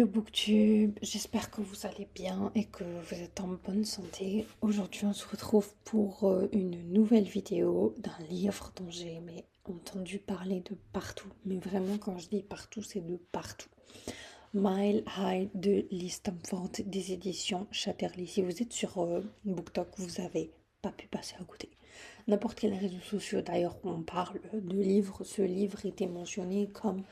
Booktube, j'espère que vous allez bien et que vous êtes en bonne santé. Aujourd'hui, on se retrouve pour une nouvelle vidéo d'un livre dont j'ai entendu parler de partout. Mais vraiment, quand je dis partout, c'est de partout. Mile High de Lee Stamford des éditions Chatterley. Si vous êtes sur BookTok, vous avez pas pu passer à côté. N'importe quel réseau social, d'ailleurs, on parle de livre. Ce livre était mentionné comme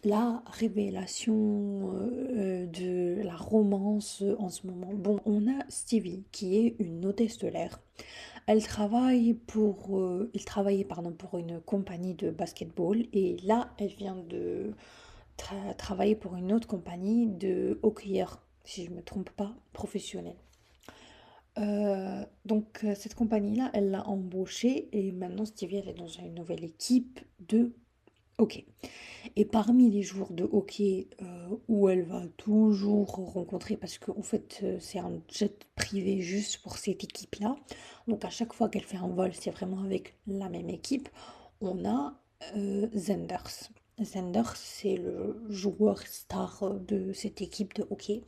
la révélation de la romance en ce moment. Bon, on a Stevie qui est une hôtesse de l'air. Il travaillait pour une compagnie de basketball et là, elle vient de travailler pour une autre compagnie de hockeyeurs, si je ne me trompe pas, professionnels. Cette compagnie-là, elle l'a embauchée et maintenant Stevie, elle est dans une nouvelle équipe de hockey. Et parmi les jours de hockey où elle va toujours rencontrer, parce qu'en fait c'est un jet privé juste pour cette équipe-là, donc à chaque fois qu'elle fait un vol, c'est vraiment avec la même équipe, on a Zenders. Zenders, c'est le joueur star de cette équipe de hockey.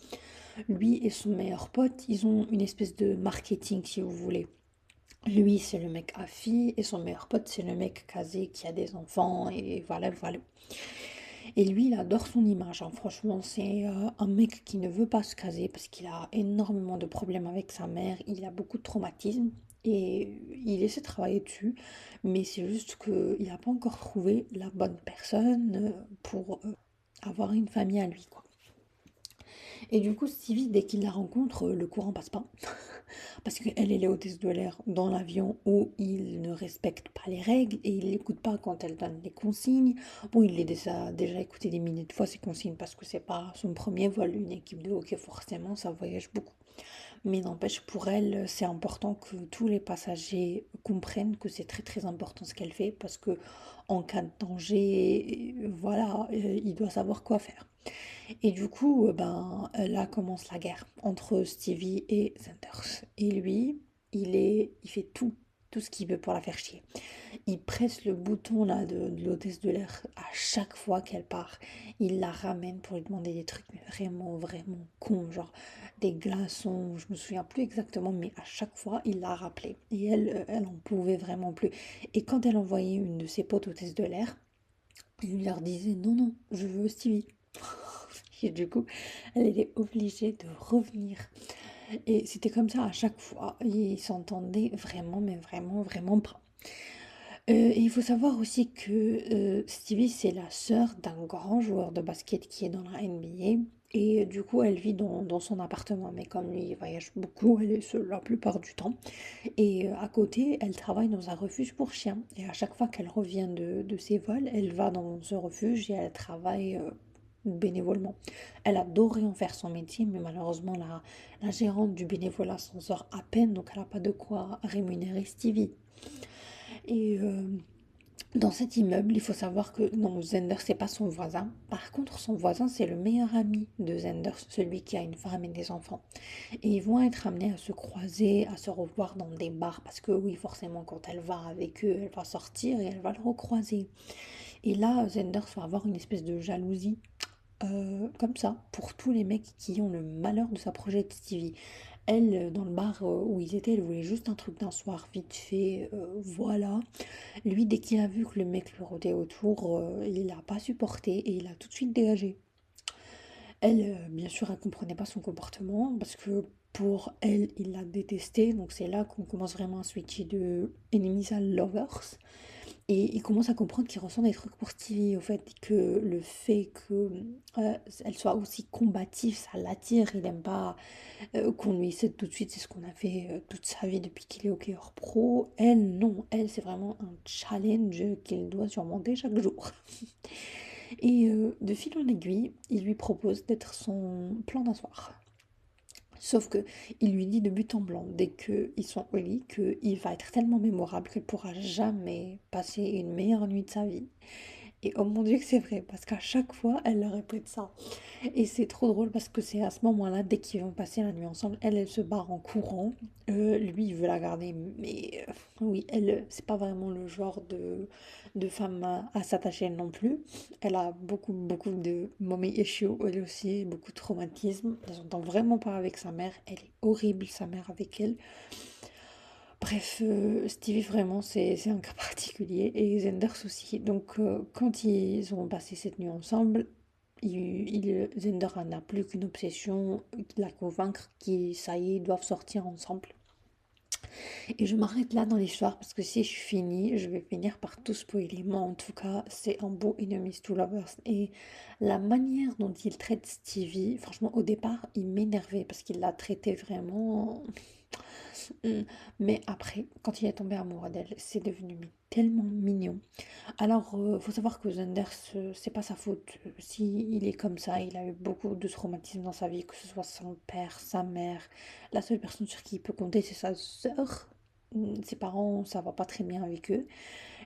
Lui et son meilleur pote, ils ont une espèce de marketing, si vous voulez. Lui, c'est le mec à fille et son meilleur pote, c'est le mec casé qui a des enfants et voilà, voilà. Et lui, il adore son image, hein. Franchement, c'est un mec qui ne veut pas se caser parce qu'il a énormément de problèmes avec sa mère, il a beaucoup de traumatismes et il essaie de travailler dessus, mais c'est juste qu'il n'a pas encore trouvé la bonne personne pour avoir une famille à lui, quoi. Et du coup, Stevie, dès qu'il la rencontre, le courant passe pas. Parce qu'elle est hôtesse de l'air dans l'avion où il ne respecte pas les règles et il n'écoute pas quand elle donne les consignes. Bon, il les déjà écouté des milliers de fois ces consignes parce que c'est pas son premier vol. Une équipe de hockey, forcément, ça voyage beaucoup. Mais n'empêche, pour elle, c'est important que tous les passagers comprennent que c'est très très important ce qu'elle fait parce que en cas de danger, voilà, il doit savoir quoi faire. Et du coup, là commence la guerre entre Stevie et Sanders. Et lui, il fait tout ce qu'il veut pour la faire chier. Il presse le bouton là de l'hôtesse de l'air à chaque fois qu'elle part. Il la ramène pour lui demander des trucs, mais vraiment, vraiment cons, genre des glaçons, je me souviens plus exactement, mais à chaque fois, il l'a rappelé. Et elle en pouvait vraiment plus. Et quand elle envoyait une de ses potes hôtesse de l'air, il leur disait non, non, je veux Stevie. Et du coup, elle était obligée de revenir. Et c'était comme ça à chaque fois. Ils s'entendaient vraiment, mais vraiment, vraiment pas. Et il faut savoir aussi que Stevie, c'est la sœur d'un grand joueur de basket qui est dans la NBA. Et du coup, elle vit dans son appartement. Mais comme lui, il voyage beaucoup, elle est seule la plupart du temps. Et à côté, elle travaille dans un refuge pour chiens. Et à chaque fois qu'elle revient de ses vols, elle va dans ce refuge et elle travaille bénévolement. Elle adorait en faire son métier, mais malheureusement, la gérante du bénévolat s'en sort à peine, donc elle n'a pas de quoi rémunérer Stevie. Et dans cet immeuble, il faut savoir que non, Zender, c'est pas son voisin. Par contre, son voisin, c'est le meilleur ami de Zender, celui qui a une femme et des enfants. Et ils vont être amenés à se croiser, à se revoir dans des bars, parce que oui, forcément, quand elle va avec eux, elle va sortir et elle va le recroiser. Et là, Zender va avoir une espèce de jalousie comme ça, pour tous les mecs qui ont le malheur de s'approcher de Stevie. Elle, dans le bar où ils étaient, elle voulait juste un truc d'un soir, vite fait, voilà. Lui, dès qu'il a vu que le mec le rôdait autour, il l'a pas supporté et il a tout de suite dégagé. Elle, bien sûr, elle comprenait pas son comportement parce que pour elle, il l'a détesté. Donc c'est là qu'on commence vraiment à switcher de enemies à lovers. Et il commence à comprendre qu'il ressent des trucs pour Stevie, au fait, que le fait que elle soit aussi combative, ça l'attire. Il n'aime pas qu'on lui cède tout de suite, c'est ce qu'on a fait toute sa vie depuis qu'il est hockeyeur pro. Elle, non, elle, c'est vraiment un challenge qu'il doit surmonter chaque jour. Et de fil en aiguille, il lui propose d'être son plan d'un soir. Sauf que il lui dit de but en blanc, dès qu'ils sont au lit, qu'il va être tellement mémorable qu'elle pourra jamais passer une meilleure nuit de sa vie. Et oh mon Dieu que c'est vrai, parce qu'à chaque fois, elle leur répète ça. Et c'est trop drôle parce que c'est à ce moment-là, dès qu'ils vont passer la nuit ensemble, elle se barre en courant. Lui, il veut la garder, mais oui, elle, c'est pas vraiment le genre de femme à s'attacher non plus. Elle a beaucoup de mommy issues, elle aussi, beaucoup de traumatisme. Elle s'entend vraiment pas avec sa mère. Elle est horrible, sa mère, avec elle. Bref, Stevie, vraiment, c'est un cas particulier. Et Zenders aussi. Donc, quand ils ont passé cette nuit ensemble, Zender n'a plus qu'une obsession, la convaincre qu'ils, ça y est, ils doivent sortir ensemble. Et je m'arrête là dans l'histoire parce que si je finis, je vais finir par tout spoiler. Moi, en tout cas, c'est un beau Enemies to Lovers. Et la manière dont il traite Stevie, franchement, au départ, il m'énervait parce qu'il l'a traité vraiment. Mm. Mais après, quand il est tombé amoureux d'elle, c'est devenu tellement mignon. Alors, faut savoir que Zenders, c'est pas sa faute. Si il est comme ça, il a eu beaucoup de traumatismes dans sa vie, que ce soit son père, sa mère. La seule personne sur qui il peut compter, c'est sa sœur. Ses parents, ça va pas très bien avec eux.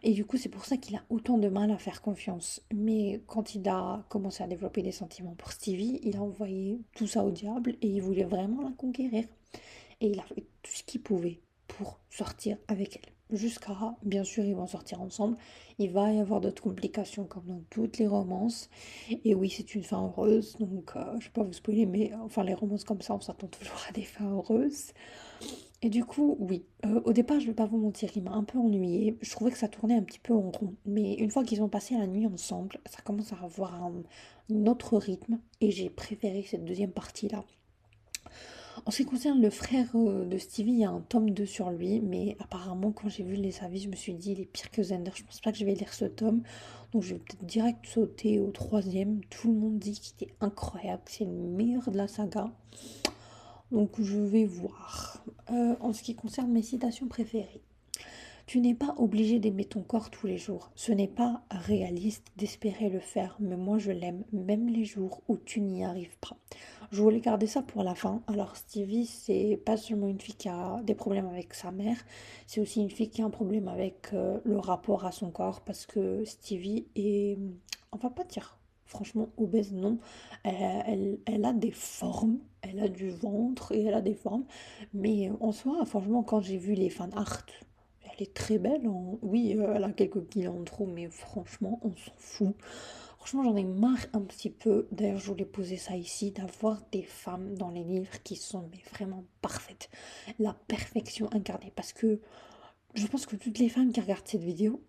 Et du coup, c'est pour ça qu'il a autant de mal à faire confiance. Mais quand il a commencé à développer des sentiments pour Stevie, il a envoyé tout ça au diable et il voulait vraiment la conquérir. Et il a fait tout ce qu'il pouvait pour sortir avec elle. Jusqu'à, bien sûr, ils vont sortir ensemble. Il va y avoir d'autres complications comme dans toutes les romances. Et oui, c'est une fin heureuse. Donc, je ne vais pas vous spoiler, mais enfin, les romances comme ça, on s'attend toujours à des fins heureuses. Et du coup, oui, au départ, je ne vais pas vous mentir, il m'a un peu ennuyée. Je trouvais que ça tournait un petit peu en rond. Mais une fois qu'ils ont passé la nuit ensemble, ça commence à avoir un autre rythme. Et j'ai préféré cette deuxième partie-là. En ce qui concerne le frère de Stevie, il y a un tome 2 sur lui, mais apparemment, quand j'ai vu les avis, je me suis dit, il est pire que Zender. Je pense pas que je vais lire ce tome, donc je vais peut-être direct sauter au troisième. Tout le monde dit qu'il est incroyable, que c'est le meilleur de la saga, donc je vais voir. En ce qui concerne mes citations préférées, tu n'es pas obligé d'aimer ton corps tous les jours. Ce n'est pas réaliste d'espérer le faire, mais moi je l'aime, même les jours où tu n'y arrives pas. Je voulais garder ça pour la fin. Alors Stevie, c'est pas seulement une fille qui a des problèmes avec sa mère, c'est aussi une fille qui a un problème avec le rapport à son corps, parce que Stevie est, on va pas dire franchement obèse, non. Elle a des formes, elle a du ventre et elle a des formes, mais en soi, franchement, quand j'ai vu les fan art, elle est très belle. Oui, elle a quelques kilos en trop, mais franchement, on s'en fout. Franchement, j'en ai marre un petit peu. D'ailleurs, je voulais poser ça ici, d'avoir des femmes dans les livres qui sont mais vraiment parfaites. La perfection incarnée. Parce que je pense que toutes les femmes qui regardent cette vidéo,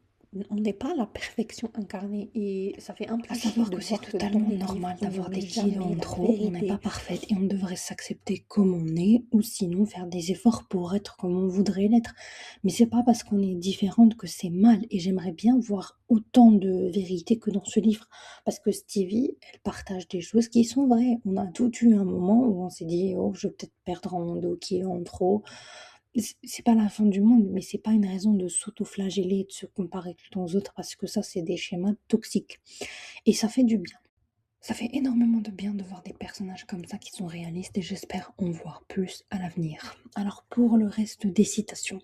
on n'est pas la perfection incarnée. Et ça fait un peu À chier savoir de que c'est voir que dans totalement les livres, normal on ne d'avoir des met kilos jamais en la trop, on n'est pas vérité. parfaite et on devrait s'accepter comme on est ou sinon faire des efforts pour être comme on voudrait l'être. Mais c'est pas parce qu'on est différente que c'est mal et j'aimerais bien voir autant de vérité que dans ce livre parce que Stevie, elle partage des choses qui sont vraies. On a tout eu un moment où on s'est dit oh, je vais peut-être perdre un 2 kilos en trop. C'est pas la fin du monde, mais c'est pas une raison de s'auto-flageller et de se comparer tout le temps aux autres parce que ça, c'est des schémas toxiques. Et ça fait du bien. Ça fait énormément de bien de voir des personnages comme ça qui sont réalistes et j'espère en voir plus à l'avenir. Alors pour le reste des citations,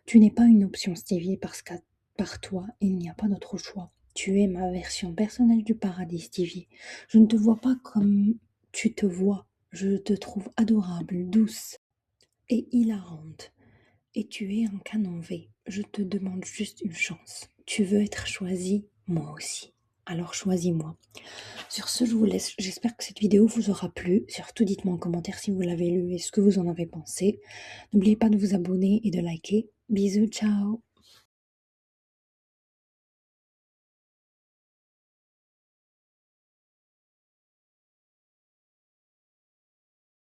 tu n'es pas une option Stevie parce qu'à part toi, il n'y a pas d'autre choix. Tu es ma version personnelle du paradis Stevie. Je ne te vois pas comme tu te vois. Je te trouve adorable, douce et hilarante. Et tu es un canon V. Je te demande juste une chance. Tu veux être choisi, moi aussi. Alors choisis-moi. Sur ce, je vous laisse. J'espère que cette vidéo vous aura plu. Surtout, dites-moi en commentaire si vous l'avez lu et ce que vous en avez pensé. N'oubliez pas de vous abonner et de liker. Bisous, ciao!